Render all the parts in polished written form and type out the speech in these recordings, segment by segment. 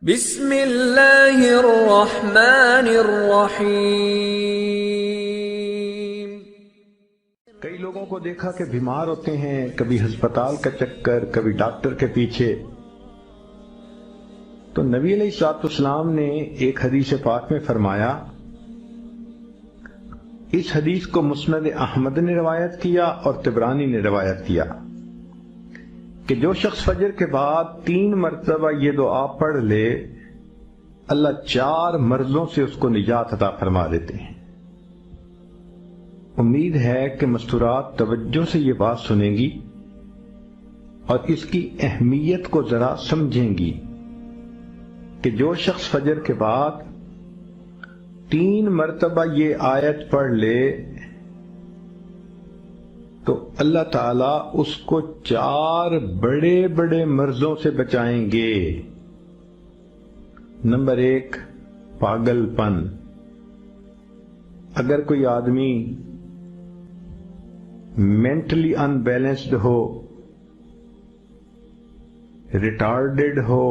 بسم اللہ الرحمن الرحیم۔ کئی لوگوں کو دیکھا کہ بیمار ہوتے ہیں، کبھی ہسپتال کا چکر، کبھی ڈاکٹر کے پیچھے۔ تو نبی علیہ الصلوۃ والسلام نے ایک حدیث پاک میں فرمایا، اس حدیث کو مسند احمد نے روایت کیا اور طبرانی نے روایت کیا کہ جو شخص فجر کے بعد 3 مرتبہ یہ دعا پڑھ لے، اللہ 4 مرضوں سے اس کو نجات عطا فرما دیتے ہیں۔ امید ہے کہ مستورات توجہ سے یہ بات سنیں گی اور اس کی اہمیت کو ذرا سمجھیں گی کہ جو شخص فجر کے بعد 3 مرتبہ یہ آیت پڑھ لے تو اللہ تعالیٰ اس کو 4 بڑے بڑے مرضوں سے بچائیں گے۔ نمبر 1، پاگل پن۔ اگر کوئی آدمی مینٹلی ان بیلنسڈ ہو، ریٹارڈڈ ہو،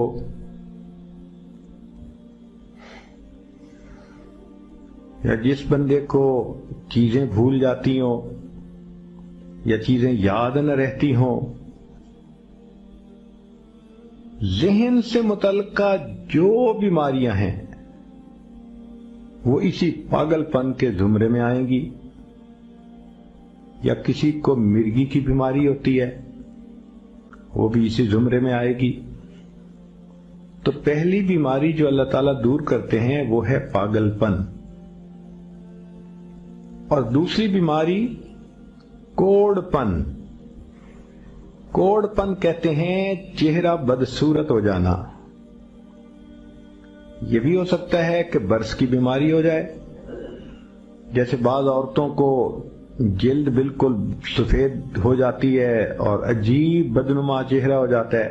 یا جس بندے کو چیزیں بھول جاتی ہوں یا چیزیں یاد نہ رہتی ہوں، ذہن سے متعلقہ جو بیماریاں ہیں وہ اسی پاگل پن کے زمرے میں آئیں گی۔ یا کسی کو مرگی کی بیماری ہوتی ہے، وہ بھی اسی زمرے میں آئے گی۔ تو پہلی بیماری جو اللہ تعالیٰ دور کرتے ہیں وہ ہے پاگل پن، اور دوسری بیماری کوڑ پن۔ کوڑ پن کہتے ہیں چہرہ بدصورت ہو جانا۔ یہ بھی ہو سکتا ہے کہ برس کی بیماری ہو جائے، جیسے بعض عورتوں کو جلد بالکل سفید ہو جاتی ہے اور عجیب بدنما چہرہ ہو جاتا ہے،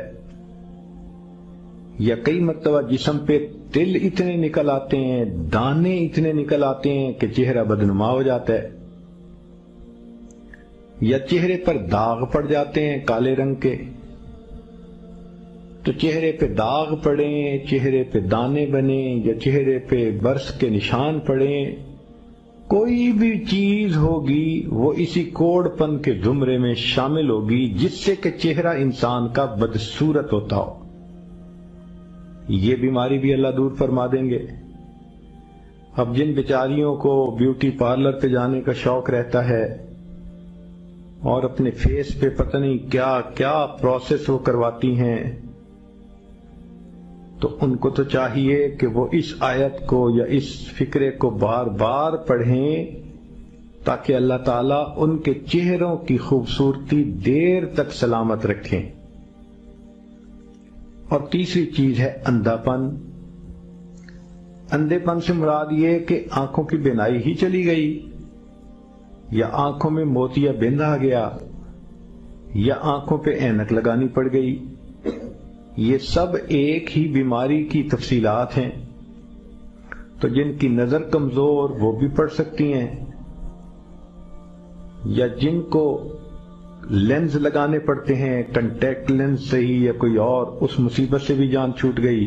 یا کئی مرتبہ جسم پہ تل اتنے نکل آتے ہیں، دانے اتنے نکل آتے ہیں کہ چہرہ بدنما ہو جاتا ہے، یا چہرے پر داغ پڑ جاتے ہیں کالے رنگ کے۔ تو چہرے پہ داغ پڑیں، چہرے پہ دانے بنیں، یا چہرے پہ برس کے نشان پڑیں، کوئی بھی چیز ہوگی وہ اسی کوڑ پن کے زمرے میں شامل ہوگی، جس سے کہ چہرہ انسان کا بدصورت ہوتا ہو۔ یہ بیماری بھی اللہ دور فرما دیں گے۔ اب جن بیچاریوں کو بیوٹی پارلر پہ جانے کا شوق رہتا ہے اور اپنے فیس پہ پتہ نہیں کیا کیا پروسیس وہ کرواتی ہیں، تو ان کو تو چاہیے کہ وہ اس آیت کو یا اس فکرے کو بار بار پڑھیں تاکہ اللہ تعالیٰ ان کے چہروں کی خوبصورتی دیر تک سلامت رکھیں۔ اور تیسری چیز ہے اندھا پن۔ اندھے پن سے مراد یہ کہ آنکھوں کی بینائی ہی چلی گئی، یا آنکھوں میں موتیا بند آ گیا، یا آنکھوں پہ اینک لگانی پڑ گئی۔ یہ سب ایک ہی بیماری کی تفصیلات ہیں۔ تو جن کی نظر کمزور وہ بھی پڑھ سکتی ہیں، یا جن کو لینز لگانے پڑتے ہیں، کنٹیکٹ لینز صحیح یا کوئی اور، اس مصیبت سے بھی جان چھوٹ گئی۔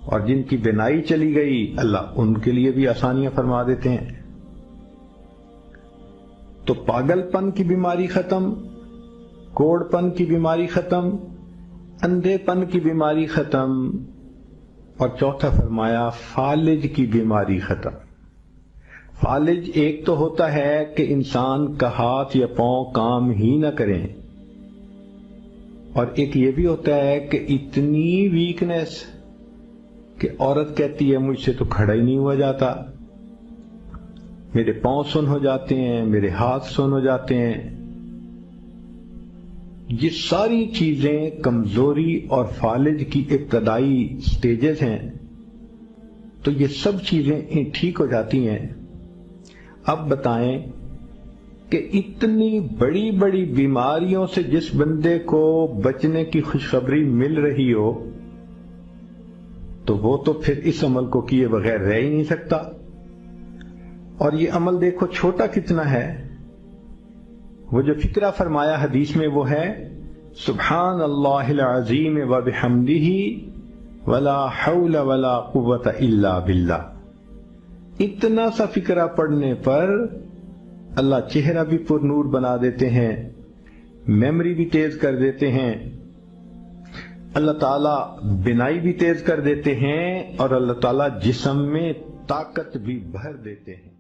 اور جن کی بینائی چلی گئی، اللہ ان کے لیے بھی آسانیاں فرما دیتے ہیں۔ تو پاگل پن کی بیماری ختم، کوڑ پن کی بیماری ختم، اندھے پن کی بیماری ختم، اور چوتھا فرمایا فالج کی بیماری ختم۔ فالج ایک تو ہوتا ہے کہ انسان کا ہاتھ یا پاؤں کام ہی نہ کریں، اور ایک یہ بھی ہوتا ہے کہ اتنی ویکنس کہ عورت کہتی ہے مجھ سے تو کھڑا ہی نہیں ہوا جاتا، میرے پاؤں سن ہو جاتے ہیں، میرے ہاتھ سن ہو جاتے ہیں۔ یہ ساری چیزیں کمزوری اور فالج کی ابتدائی سٹیجز ہیں۔ تو یہ سب چیزیں ٹھیک ہو جاتی ہیں۔ اب بتائیں کہ اتنی بڑی بڑی بیماریوں سے جس بندے کو بچنے کی خوشخبری مل رہی ہو، تو وہ تو پھر اس عمل کو کیے بغیر رہ ہی نہیں سکتا۔ اور یہ عمل دیکھو چھوٹا کتنا ہے۔ وہ جو فکرہ فرمایا حدیث میں وہ ہے سبحان اللہ العظیم و بحمدہ ولا حول ولا قوت الا باللہ. اتنا سا فقرہ پڑھنے پر اللہ چہرہ بھی پر نور بنا دیتے ہیں، میموری بھی تیز کر دیتے ہیں، اللہ تعالیٰ بینائی بھی تیز کر دیتے ہیں، اور اللہ تعالیٰ جسم میں طاقت بھی بھر دیتے ہیں.